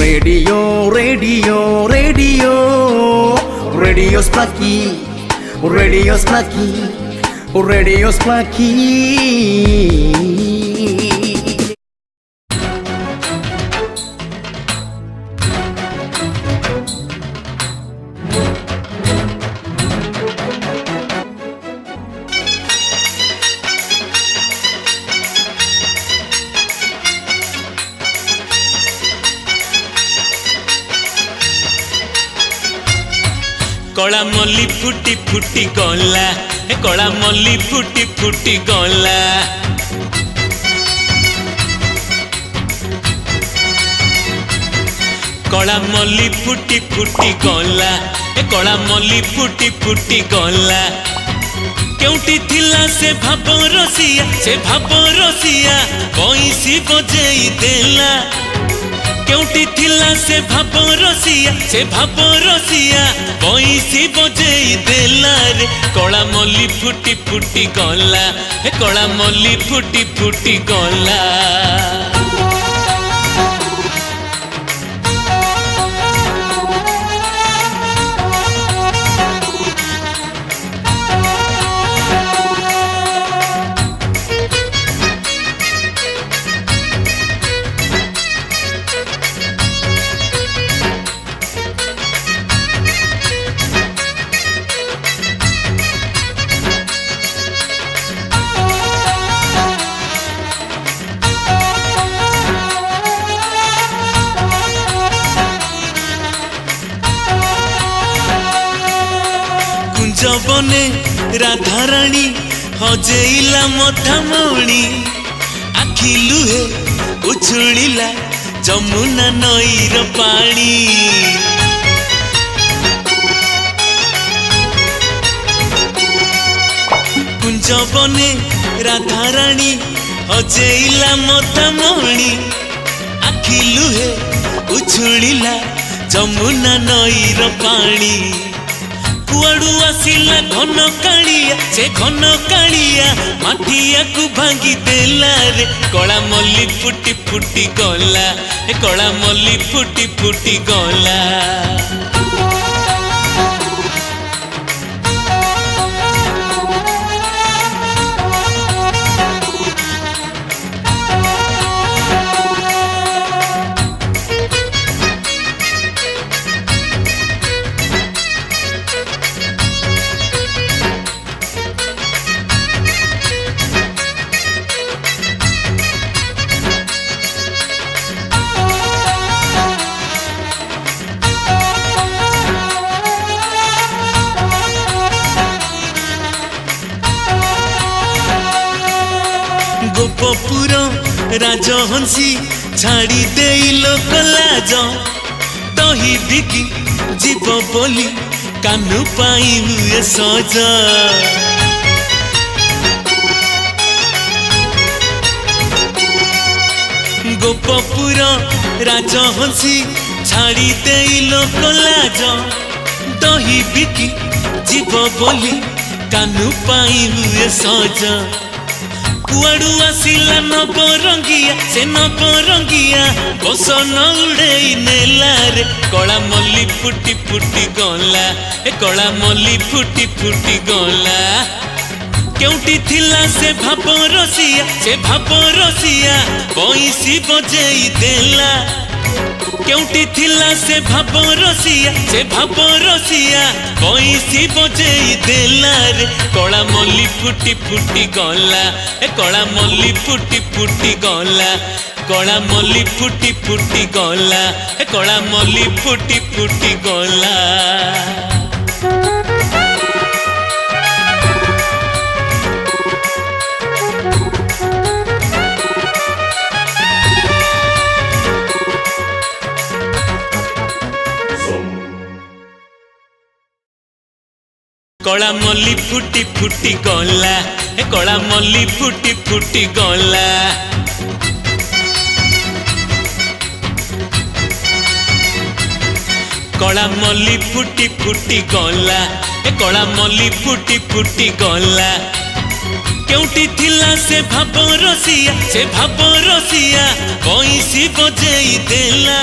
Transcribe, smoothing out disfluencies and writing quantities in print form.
Radio radio radio radio Splaki, radio Splaki, radio Splaki। कला मल्ली फुटी फुटी गला, कला मल्ली फुटी फुटी गला। कला मल्ली फुटी फुटी गला, कला मल्ली फुटी फुटी गला। केउटी थिला से भाव रसिया, से भाव रसिया बंसी बजेई देला। केउटी थिला से भाव रसिया, से भाव रसिया बंसी बजेई देला रे। कला मल्ली फुटी फुटी गला, कला मल्ली फुटी फुटी गला। जबने राधा रानी हजेला मथामणी, आखि लुहे उछुलिला जमुना नईर पानी। कुंजबने राधा रानी हजेला मथामणी, आखि लुहे उछुलिला जमुना नईर पानी। कुआड़ू आसिला घन कालिया, से घन कालिया माटिया को भांगी देला रे। कला मल्ली फुटी फुटी गला, कला मल्ली फुटी फुटी गला। गोपपुर राजहंसी छाड़ी दे लोक लाज, दही बिकी जीव बोली कानू पाई हुए सज। गोपपुर राजहंसी छाड़ी दे लोक लाज, दही बिकी जीव बोली कानू पाई हुए सज। कुआड़ू आसिला नवरंगिया, से नवरंगिया बसन उड़ेई नेला रे। कला मल्ली फुटी फुटी गला, कला मल्ली फुटी फुटी गला। केउटी थिला से भाव रसिया, से भाव रसिया बंसी बजेई देला। केउटी थिला से भाव रसिया, से भाव रसिया बंसी बजेई देला रे। कला मल्ली फुटी फुटी गला, कला मल्ली फुटी फुटी गला। कला मल्ली फुटी फुटी गला, कला मल्ली फुटी फुटी गला। कला मल्ली फुटी फुटी गला, कला मल्ली फुटी फुटी गला। कला मल्ली फुटी फुटी गला, कला मल्ली फुटी फुटी गला। केउटी थिला से भाव रसिया, से भाव रसिया बंसी बजेई देला।